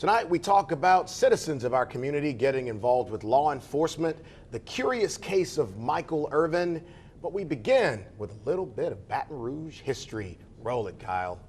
Tonight we talk about citizens of our community getting involved with law enforcement, the curious case of Michael Irvin, but we begin with a little bit of Baton Rouge history. Roll it, Kyle.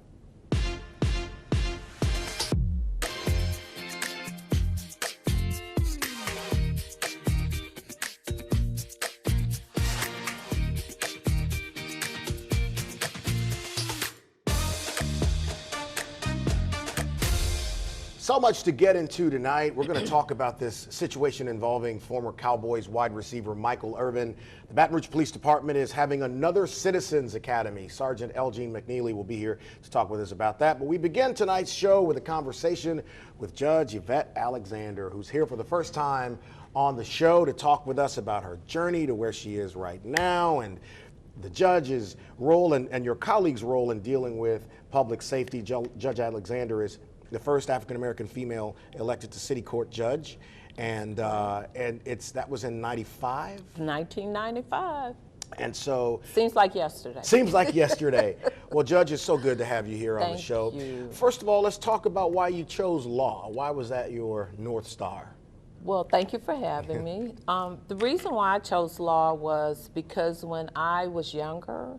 So much to get into tonight. We're going to talk about this situation involving former Cowboys wide receiver Michael Irvin. The Baton Rouge Police Department is having another Citizens Academy. Sergeant Elgene McNeely will be here to talk with us about that. But we begin tonight's show with a conversation with Judge Yvette Alexander, who's here for the first time on the show to talk with us about her journey to where she is right now and the judge's role and your colleague's role in dealing with public safety. Judge Alexander is the first African-American female elected to city court judge, and that was in 95? 1995. And so seems like yesterday. Seems like yesterday. Well, Judge, it's so good to have you here on the show. Thank you. First of all, let's talk about why you chose law. Why was that your North Star? Well, thank you for having me. The reason why I chose law was because when I was younger,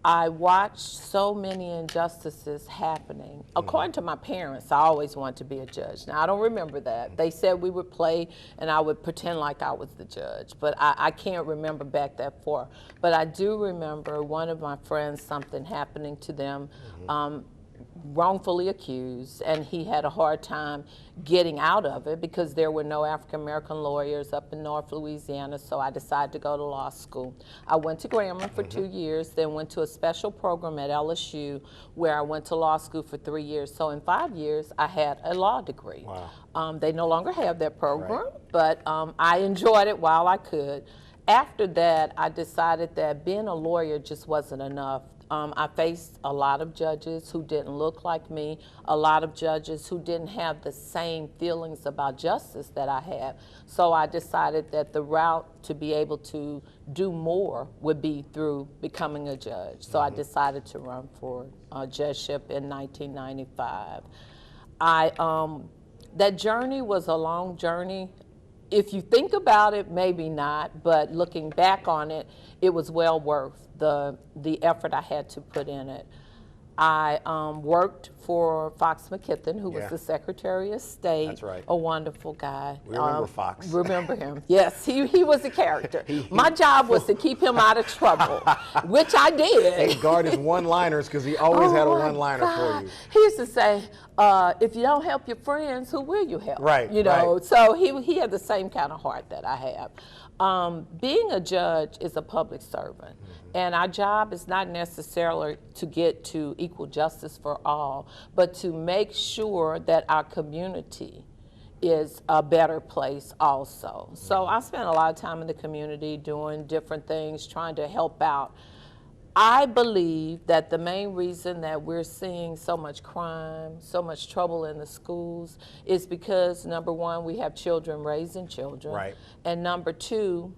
I watched so many injustices happening. According to my parents, I always wanted to be a judge. Now, I don't remember that. They said we would play and I would pretend like I was the judge, but I can't remember back that far. But I do remember one of my friends, something happening to them, wrongfully accused, and he had a hard time getting out of it because there were no African-American lawyers up in North Louisiana, so I decided to go to law school. I went to Grambling for 2 years, then went to a special program at LSU where I went to law school for 3 years. So in 5 years, I had a law degree. Wow. They no longer have that program, but I enjoyed it while I could. After that, I decided that being a lawyer just wasn't enough. I faced a lot of judges who didn't look like me, a lot of judges who didn't have the same feelings about justice that I had. So I decided that the route to be able to do more would be through becoming a judge. So I decided to run for judgeship in 1995. That journey was a long journey. If you think about it, maybe not, but looking back on it, it was well worth the effort I had to put in it. I worked for Fox McKithen, who was the Secretary of State. That's right. A wonderful guy. We remember Fox. Remember him. Yes, he was a character. My job was to keep him out of trouble, which I did. And guard his one-liners, because he always had a one-liner for you. He used to say, if you don't help your friends, who will you help? Right. You know, so he had the same kind of heart that I have. Being a judge is a public servant, and our job is not necessarily to get to equal justice for all, but to make sure that our community is a better place also. So I spent a lot of time in the community doing different things, trying to help out. I believe that the main reason that we're seeing so much crime, so much trouble in the schools is because, number one, we have children raising children. Right. And number two,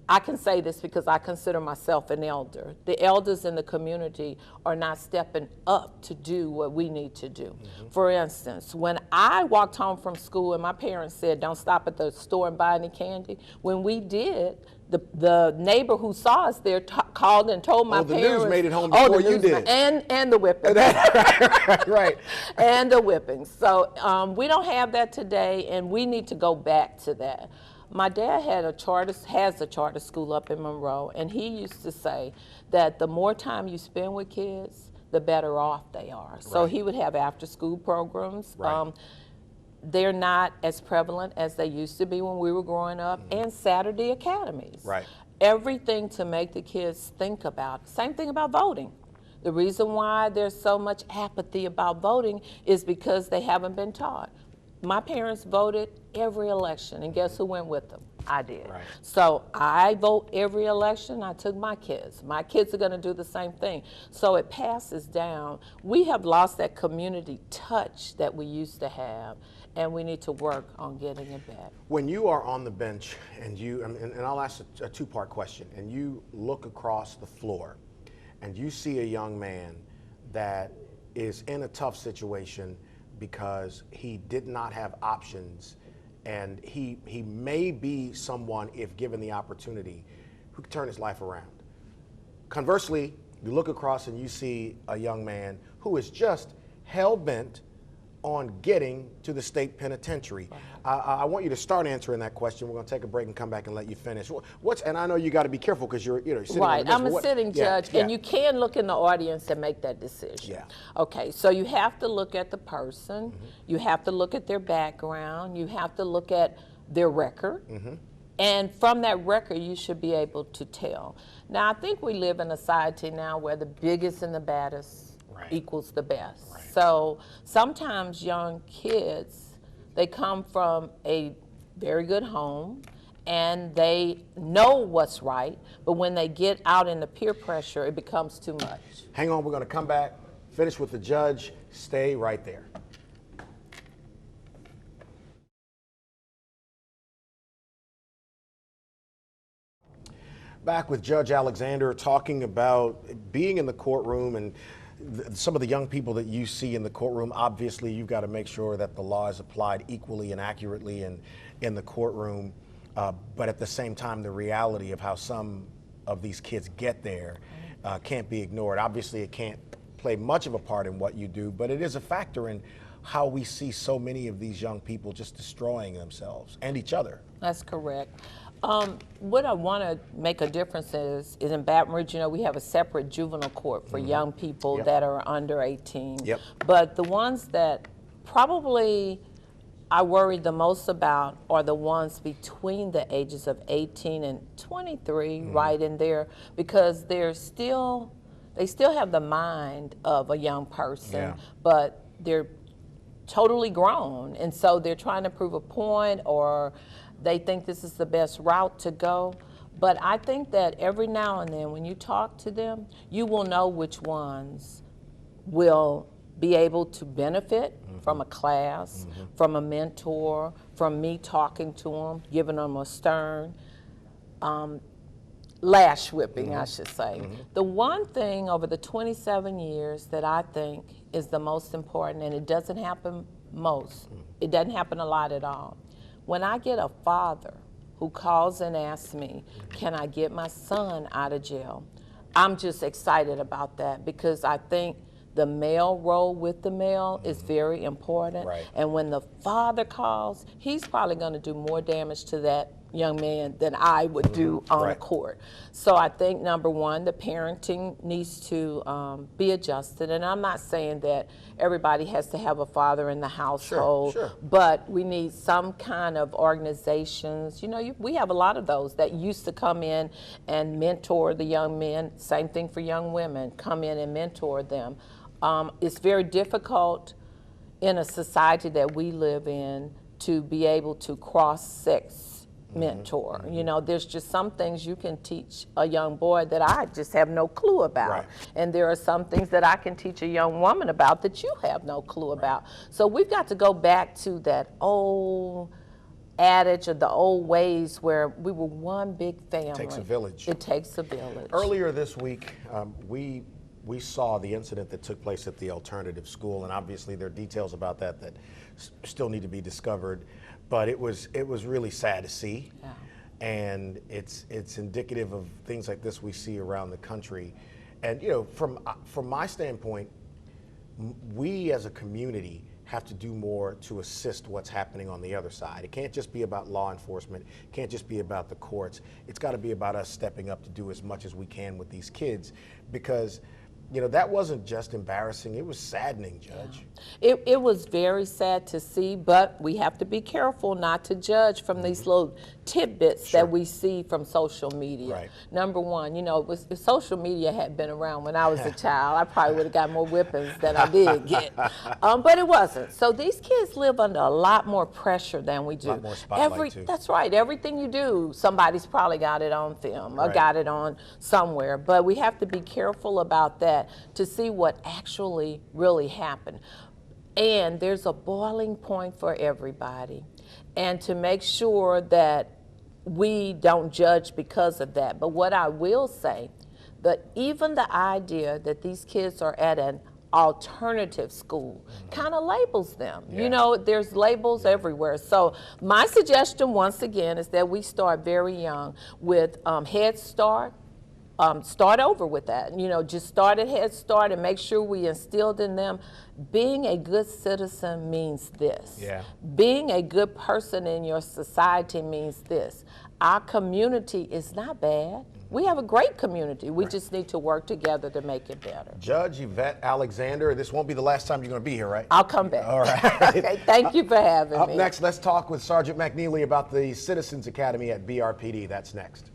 I can say this because I consider myself an elder. The elders in the community are not stepping up to do what we need to do. For instance, when I walked home from school and my parents said, don't stop at the store and buy any candy, when we did, the neighbor who saw us there called and told my parents. The news made it home before you did. And the whipping. Right. And the whipping. So we don't have that today, and we need to go back to that. My dad has a charter school up in Monroe, and he used to say that the more time you spend with kids, the better off they are. So he would have after-school programs. Right. They're not as prevalent as they used to be when we were growing up, and Saturday academies. Right. Everything to make the kids think about it. Same thing about voting. The reason why there's so much apathy about voting is because they haven't been taught. My parents voted every election, and guess who went with them? I did. Right. So I vote every election. I took my kids. My kids are going to do the same thing. So it passes down. We have lost that community touch that we used to have, and we need to work on getting it back. When you are on the bench and I'll ask a two-part question, and you look across the floor and you see a young man that is in a tough situation, because he did not have options, and he may be someone, if given the opportunity, who could turn his life around. Conversely, you look across and you see a young man who is just hell-bent on getting to the state penitentiary. I want you to start answering that question. We're going to take a break and come back and let you finish. And I know you got to be careful because you're sitting on Right, this, I'm a sitting judge, and you can look in the audience and make that decision. Yeah. Okay, so you have to look at the person, you have to look at their background, you have to look at their record, and from that record you should be able to tell. Now, I think we live in a society now where the biggest and the baddest equals the best. Right. So sometimes young kids, they come from a very good home and they know what's right, but when they get out in the peer pressure, it becomes too much. Hang on, we're going to come back, finish with the judge. Stay right there. Back with Judge Alexander, talking about being in the courtroom and some of the young people that you see in the courtroom. Obviously, you've got to make sure that the law is applied equally and accurately in the courtroom. But at the same time, the reality of how some of these kids get there can't be ignored. Obviously, it can't play much of a part in what you do, but it is a factor in how we see so many of these young people just destroying themselves and each other. That's correct. What I want to make a difference is in Baton Rouge, we have a separate juvenile court for young people that are under 18. But the ones that probably I worry the most about are the ones between the ages of 18 and 23, right in there, because they still have the mind of a young person, but they're totally grown, and so they're trying to prove a point, or they think this is the best route to go. But I think that every now and then when you talk to them, you will know which ones will be able to benefit from a class, from a mentor, from me talking to them, giving them a stern lash whipping, I should say. The one thing over the 27 years that I think is the most important, and it doesn't happen it doesn't happen a lot at all. When I get a father who calls and asks me, can I get my son out of jail? I'm just excited about that, because I think the male role with the male is very important. And when the father calls, he's probably going to do more damage to that young man than I would do on a court. So I think, number one, the parenting needs to be adjusted. And I'm not saying that everybody has to have a father in the household, but we need some kind of organizations. We have a lot of those that used to come in and mentor the young men. Same thing for young women, come in and mentor them. It's very difficult in a society that we live in to be able to cross-sex mentor. There's just some things you can teach a young boy that I just have no clue about. And there are some things that I can teach a young woman about that you have no clue about. So we've got to go back to that old adage of the old ways where we were one big family. It takes a village. It takes a village. Earlier this week, we saw the incident that took place at the alternative school, and obviously there are details about that still need to be discovered. But it was really sad to see, and it's indicative of things like this we see around the country. And from my standpoint, we as a community have to do more to assist what's happening on the other side. It can't just be about law enforcement. It can't just be about the courts. It's got to be about us stepping up to do as much as we can with these kids, because that wasn't just embarrassing, it was saddening, Judge. It was very sad to see, but we have to be careful not to judge from these little tidbits that we see from social media. Number one, if social media had been around when I was a child, I probably would have got more whippings than I did get. But it wasn't. So these kids live under a lot more pressure than we do. A lot more spotlight too. That's right. Everything you do, somebody's probably got it on film or got it on somewhere. But we have to be careful about that to see what actually really happened. And there's a boiling point for everybody. And to make sure that we don't judge because of that. But what I will say, that even the idea that these kids are at an alternative school, kind of labels them. You know, there's labels everywhere. So my suggestion, once again, is that we start very young with Head Start. Start over with that. You know, just start at Head Start and make sure we instilled in them being a good citizen means this. Being a good person in your society means this. Our community is not bad. We have a great community. We just need to work together to make it better. Judge Yvette Alexander, this won't be the last time you're going to be here, right? I'll come back. All right. Okay, thank you for having me. Up next, let's talk with Sergeant McNeely about the Citizens Academy at BRPD. That's next.